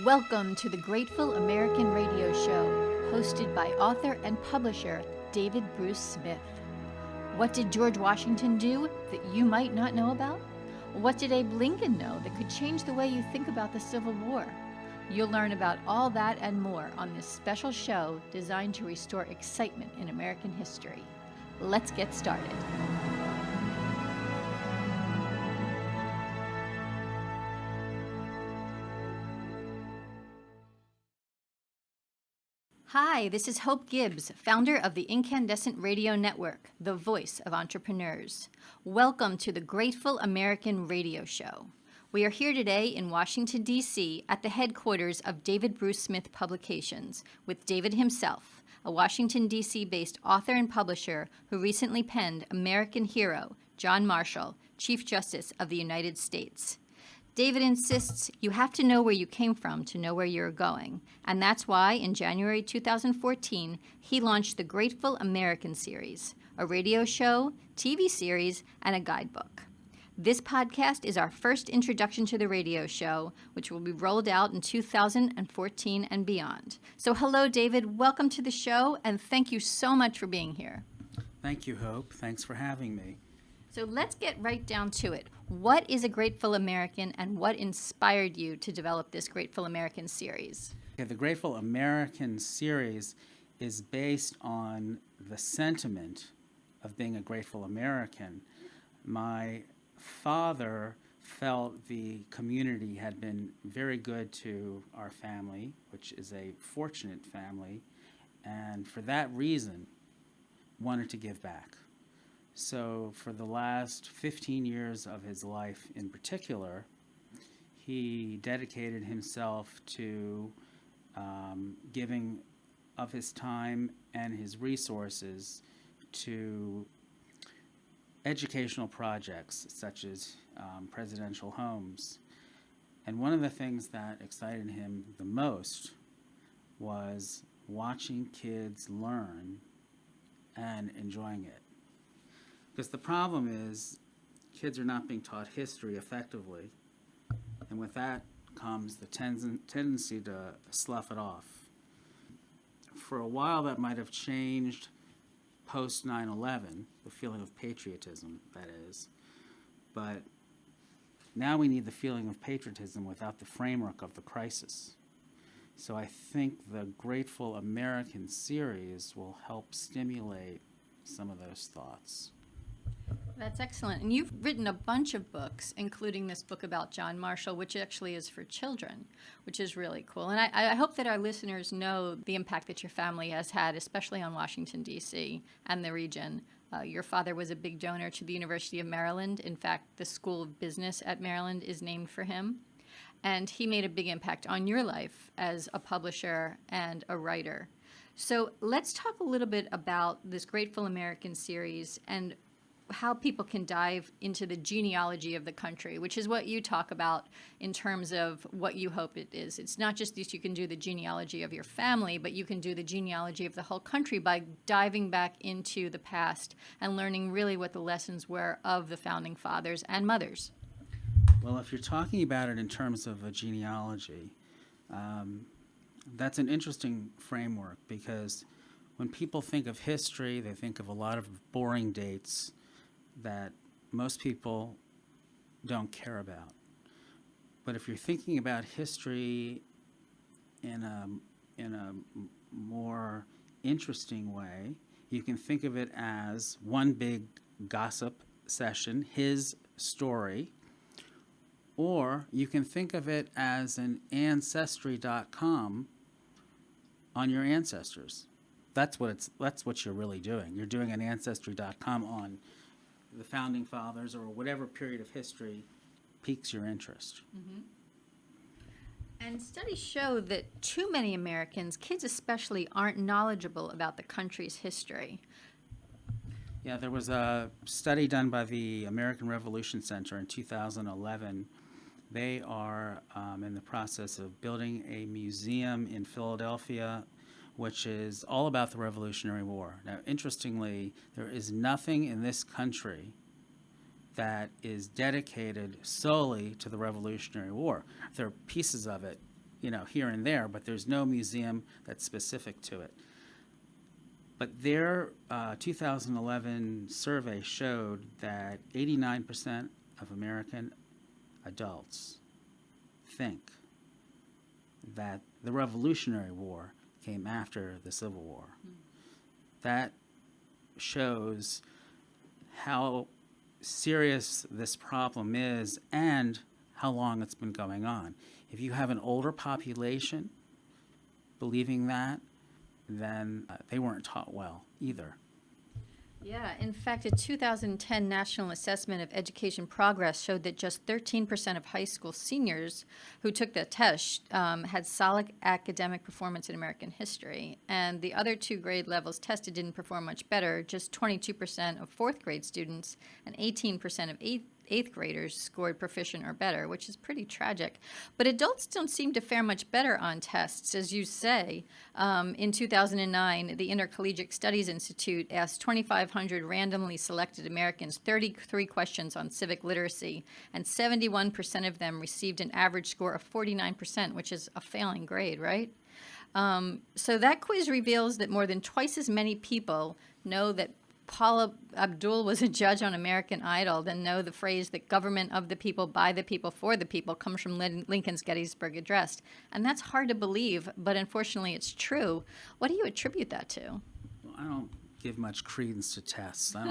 Welcome to the Grateful American Radio Show, hosted by author and publisher David Bruce Smith. What did George Washington do that you might not know about? What did Abe Lincoln know that could change the way you think about the Civil War? You'll learn about all that and more on this special show designed to restore excitement in American history. Let's get started. Hi, this is Hope Gibbs, founder of the Incandescent Radio Network, the voice of entrepreneurs. Welcome to the Grateful American Radio Show. We are here today in Washington, D.C. at the headquarters of David Bruce Smith Publications with David himself, a Washington, D.C.-based author and publisher who recently penned American hero John Marshall, Chief Justice of the United States. David insists you have to know where you came from to know where you're going, and that's why in January 2014, he launched the Grateful American series, a radio show, TV series, and a guidebook. This podcast is our first introduction to the radio show, which will be rolled out in 2014 and beyond. So hello, David. Welcome to the show, and thank you so much for being here. Thank you, Hope. Thanks for having me. So let's get right down to it. What is a Grateful American, and what inspired you to develop this Grateful American series? The Grateful American series is based on the sentiment of being a grateful American. My father felt the community had been very good to our family, which is a fortunate family, and for that reason wanted to give back. So for the last 15 years of his life in particular, he dedicated himself to giving of his time and his resources to educational projects such as presidential homes. And one of the things that excited him the most was watching kids learn and enjoying it. Because the problem is kids are not being taught history effectively, and with that comes the tendency to slough it off. For a while that might have changed post 9/11, the feeling of patriotism, that is, but now we need the feeling of patriotism without the framework of the crisis. So I think the Grateful American series will help stimulate some of those thoughts. That's excellent. And you've written a bunch of books, including this book about John Marshall, which actually is for children, which is really cool. And I hope that our listeners know the impact that your family has had, especially on Washington, D.C. and the region. Your father was a big donor to the University of Maryland. In fact, the School of Business at Maryland is named for him. And he made a big impact on your life as a publisher and a writer. So let's talk a little bit about this Grateful American series and how people can dive into the genealogy of the country, which is what you talk about in terms of what you hope it is. It's not just that you can do the genealogy of your family, but you can do the genealogy of the whole country by diving back into the past and learning really what the lessons were of the founding fathers and mothers. Well, if you're talking about it in terms of a genealogy, that's an interesting framework, because when people think of history, they think of a lot of boring dates that most people don't care about. But if you're thinking about history in a more interesting way, you can think of it as one big gossip session, his story, or you can think of it as an Ancestry.com on your ancestors. That's what you're really doing. You're doing an Ancestry.com on the founding fathers or whatever period of history piques your interest. Mm-hmm. And studies show that too many Americans, kids especially, aren't knowledgeable about the country's history. Yeah, there was a study done by the American Revolution Center in 2011. They are in the process of building a museum in Philadelphia which is all about the Revolutionary War. Now, interestingly, there is nothing in this country that is dedicated solely to the Revolutionary War. There are pieces of it, here and there, but there's no museum that's specific to it. But their 2011 survey showed that 89% of American adults think that the Revolutionary War came after the Civil War. That shows how serious this problem is and how long it's been going on. If you have an older population believing that, then they weren't taught well either. Yeah, in fact, a 2010 National Assessment of Education Progress showed that just 13% of high school seniors who took the test had solid academic performance in American history. And the other two grade levels tested didn't perform much better. Just 22% of fourth grade students and 18% of eighth graders scored proficient or better, which is pretty tragic. But adults don't seem to fare much better on tests, as you say. In 2009, the Intercollegiate Studies Institute asked 2,500 randomly selected Americans 33 questions on civic literacy, and 71% of them received an average score of 49%, which is a failing grade, right? So that quiz reveals that more than twice as many people know that Paula Abdul was a judge on American Idol than know the phrase that government of the people, by the people, for the people comes from Lincoln's Gettysburg Address. And that's hard to believe, but unfortunately it's true. What do you attribute that to? Well, I don't give much credence to tests. I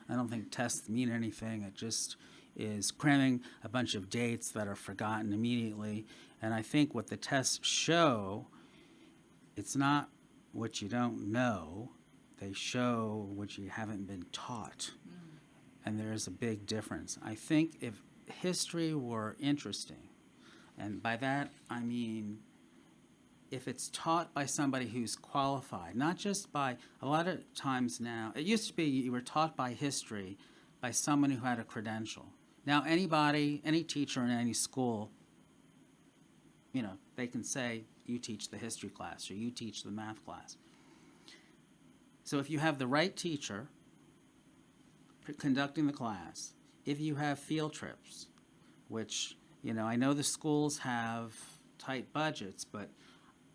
don't think tests mean anything. It just is cramming a bunch of dates that are forgotten immediately. And I think what the tests show, it's not what you don't know. They show what you haven't been taught. And there's a big difference. I think if history were interesting, and by that I mean if it's taught by somebody who's qualified, not just by, a lot of times now, it used to be you were taught by history by someone who had a credential. Now anybody, any teacher in any school, they can say, you teach the history class or you teach the math class. So if you have the right teacher conducting the class, if you have field trips, which, I know the schools have tight budgets, but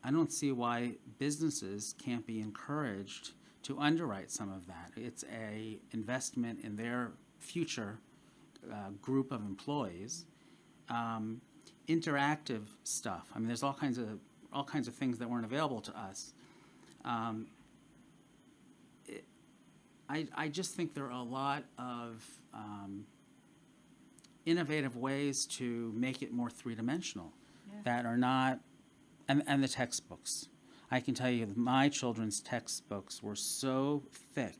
I don't see why businesses can't be encouraged to underwrite some of that. It's a investment in their future group of employees. Interactive stuff. I mean, there's all kinds of things that weren't available to us. I just think there are a lot of innovative ways to make it more three-dimensional that are not, and the textbooks. I can tell you that my children's textbooks were so thick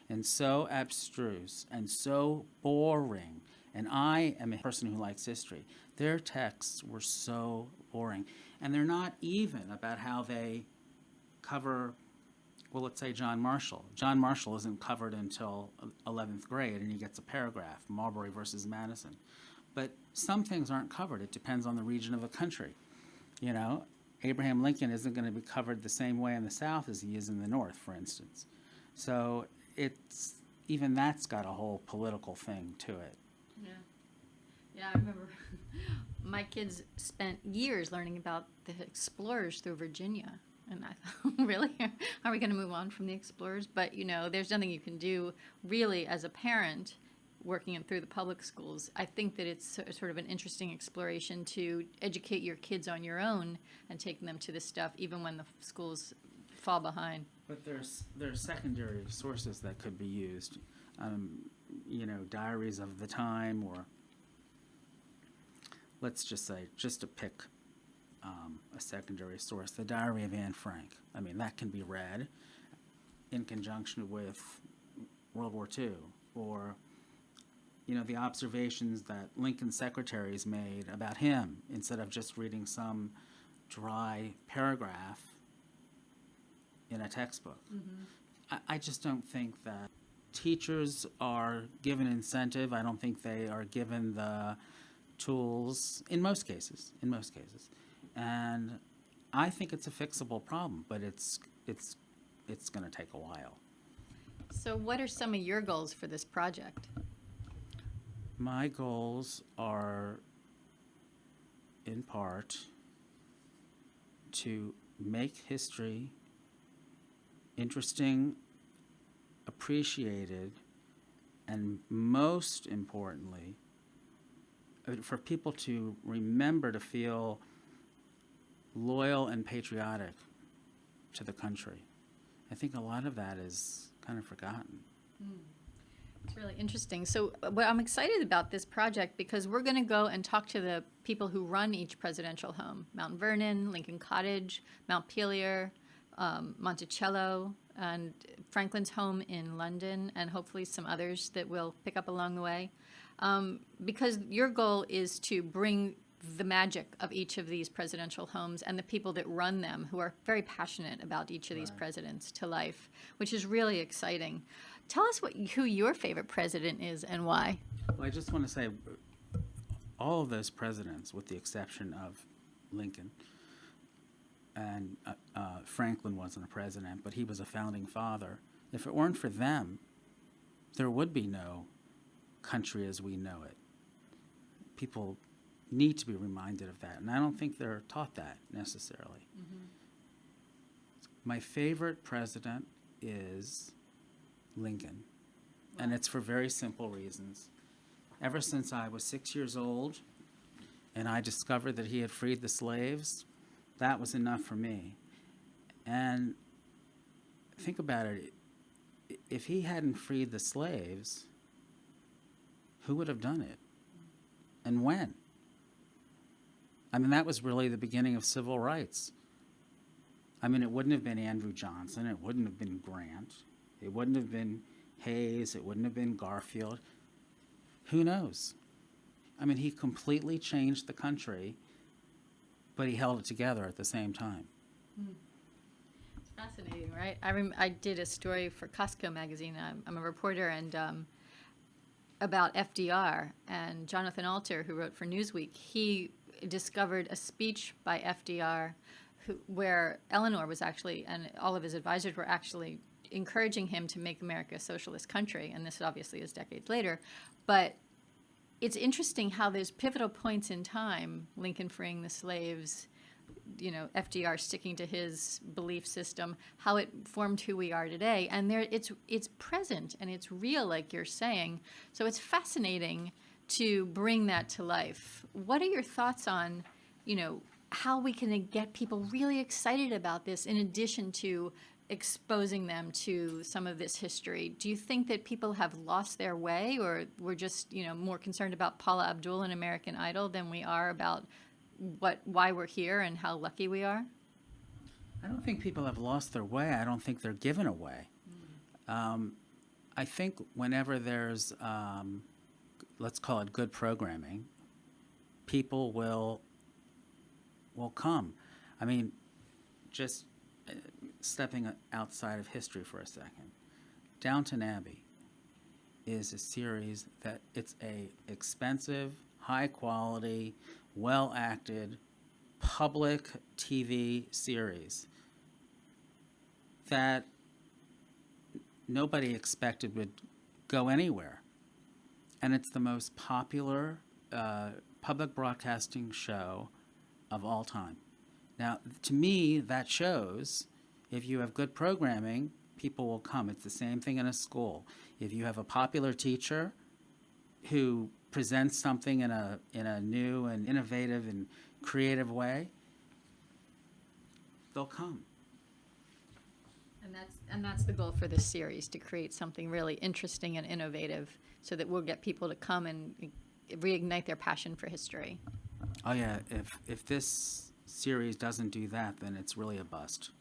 and so abstruse and so boring, and I am a person who likes history. Their texts were so boring, and they're not even about how they cover, well, let's say John Marshall. John Marshall isn't covered until 11th grade, and he gets a paragraph, Marbury versus Madison. But some things aren't covered. It depends on the region of the country. Abraham Lincoln isn't going to be covered the same way in the South as he is in the North, for instance. So even that's got a whole political thing to it. Yeah, I remember my kids spent years learning about the explorers through Virginia. And I thought, really? Are we going to move on from the explorers? But, there's nothing you can do really as a parent working through the public schools. I think that it's sort of an interesting exploration to educate your kids on your own and taking them to this stuff even when the schools fall behind. But there's secondary sources that could be used. Diaries of the time, or let's just say, just to pick a secondary source, the Diary of Anne Frank. I mean, that can be read in conjunction with World War II, or, the observations that Lincoln's secretaries made about him, instead of just reading some dry paragraph in a textbook. Mm-hmm. I just don't think that teachers are given incentive. I don't think they are given the tools in most cases. And I think it's a fixable problem, but it's going to take a while. So what are some of your goals for this project? My goals are, in part, to make history interesting, appreciated, and most importantly, for people to remember to feel loyal and patriotic to the country. I think a lot of that is kind of forgotten. It's really interesting. So, what I'm excited about this project because we're going to go and talk to the people who run each presidential home: Mount Vernon, Lincoln Cottage, Mount Pelier, Monticello, and Franklin's home in London, and hopefully some others that we'll pick up along the way. Because your goal is to bring the magic of each of these presidential homes and the people that run them, who are very passionate about each of these presidents, to life, which is really exciting. Tell us who your favorite president is and why. Well, I just want to say all of those presidents, with the exception of Lincoln, and Franklin wasn't a president, but he was a founding father. If it weren't for them, there would be no country as we know it. People need to be reminded of that, and I don't think they're taught that necessarily. My favorite president is Lincoln, and it's for very simple reasons. Ever since I was 6 years old and I discovered that he had freed the slaves, that was enough for me. And think about it, if he hadn't freed the slaves, who would have done it? And when? I mean, that was really the beginning of civil rights. I mean, it wouldn't have been Andrew Johnson, it wouldn't have been Grant, it wouldn't have been Hayes, it wouldn't have been Garfield. Who knows? I mean, he completely changed the country, but he held it together at the same time. It's fascinating, right? I did a story for Costco magazine. I'm a reporter, and about FDR, and Jonathan Alter, who wrote for Newsweek, he discovered a speech by FDR where Eleanor was actually, and all of his advisors were actually encouraging him to make America a socialist country, and this obviously is decades later. But it's interesting how there's pivotal points in time, Lincoln freeing the slaves, FDR sticking to his belief system, how it formed who we are today. And there, it's present and it's real, like you're saying. So it's fascinating to bring that to life. What are your thoughts on, how we can get people really excited about this in addition to exposing them to some of this history? Do you think that people have lost their way, or we're just, more concerned about Paula Abdul and American Idol than we are about why we're here and how lucky we are? I don't think people have lost their way. I don't think they're given away. I think whenever there's, let's call it good programming, people will come. I mean, just stepping outside of history for a second, Downton Abbey is a series that it's a expensive, high quality, well acted, public TV series that nobody expected would go anywhere. And it's the most popular public broadcasting show of all time. Now, to me, that shows if you have good programming, people will come. It's the same thing in a school. If you have a popular teacher who presents something in a new and innovative and creative way, they'll come. And that's the goal for this series, to create something really interesting and innovative so that we'll get people to come and reignite their passion for history. Oh yeah, if this series doesn't do that, then it's really a bust.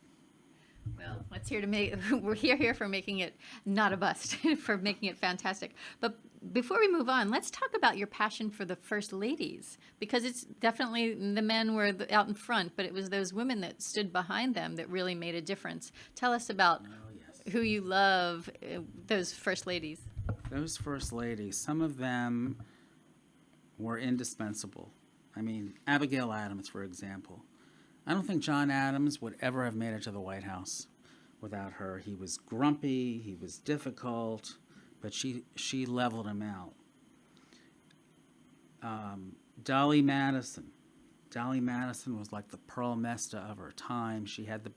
Well, we're here for making it not a bust, for making it fantastic. But before we move on, let's talk about your passion for the first ladies, because it's definitely the men were out in front, but it was those women that stood behind them that really made a difference. Tell us about who you love, those first ladies. Those first ladies, some of them were indispensable. I mean, Abigail Adams, for example. I don't think John Adams would ever have made it to the White House without her. He was grumpy, he was difficult, but she leveled him out. Dolly Madison, Dolly Madison was like the Pearl Mesta of her time. She had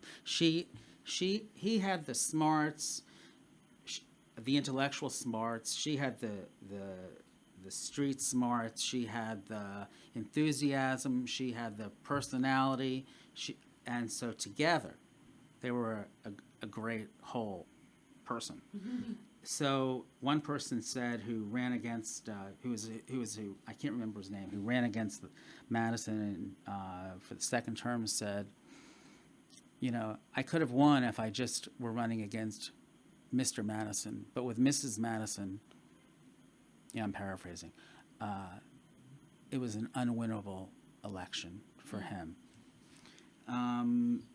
he had the smarts, the intellectual smarts. She had the street smarts. She had the enthusiasm. She had the personality. And so together, they were a great whole person. So one person said, who ran against, who I can't remember his name, who ran against Madison for the second term, said, you know, I could have won if I just were running against Mr. Madison, but with Mrs. Madison, yeah, I'm paraphrasing, it was an unwinnable election for him.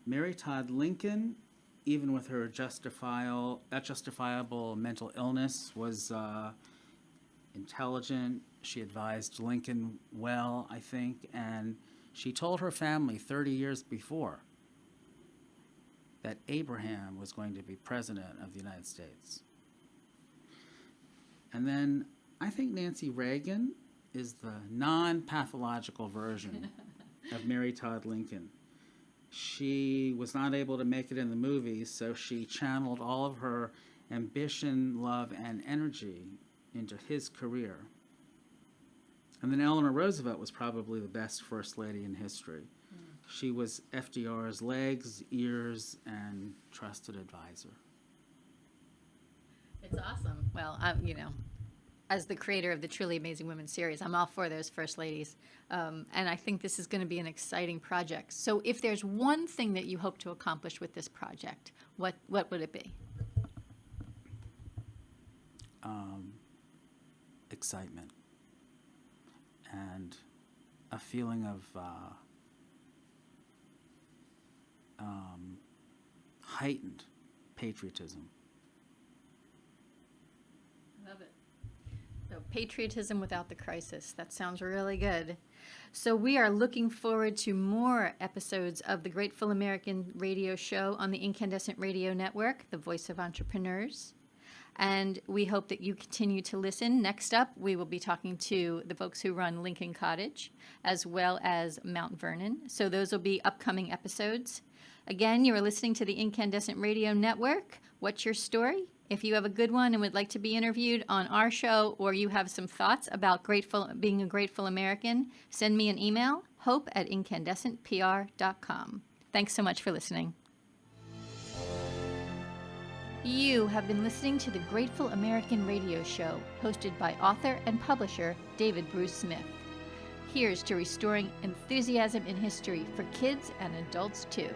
Mary Todd Lincoln, even with her justifiable mental illness, was intelligent. She advised Lincoln well, I think, and she told her family 30 years before that Abraham was going to be president of the United States. And then I think Nancy Reagan is the non-pathological version of Mary Todd Lincoln. She was not able to make it in the movies, so she channeled all of her ambition, love, and energy into his career. And then Eleanor Roosevelt was probably the best first lady in history. She was FDR's legs, ears, and trusted advisor. It's awesome. Well, you know, as the creator of the Truly Amazing Women series, I'm all for those first ladies. And I think this is going to be an exciting project. So if there's one thing that you hope to accomplish with this project, what would it be? Excitement and a feeling of heightened patriotism. Love it. So patriotism without the crisis. That sounds really good. So we are looking forward to more episodes of the Grateful American radio show on the Incandescent Radio Network, the voice of entrepreneurs. And we hope that you continue to listen. Next up, we will be talking to the folks who run Lincoln Cottage, as well as Mount Vernon. So those will be upcoming episodes. Again, you are listening to the Incandescent Radio Network. What's your story? If you have a good one and would like to be interviewed on our show, or you have some thoughts about being a grateful American, send me an email, hope@incandescentpr.com. Thanks so much for listening. You have been listening to the Grateful American Radio Show, hosted by author and publisher David Bruce Smith. Here's to restoring enthusiasm in history for kids and adults too.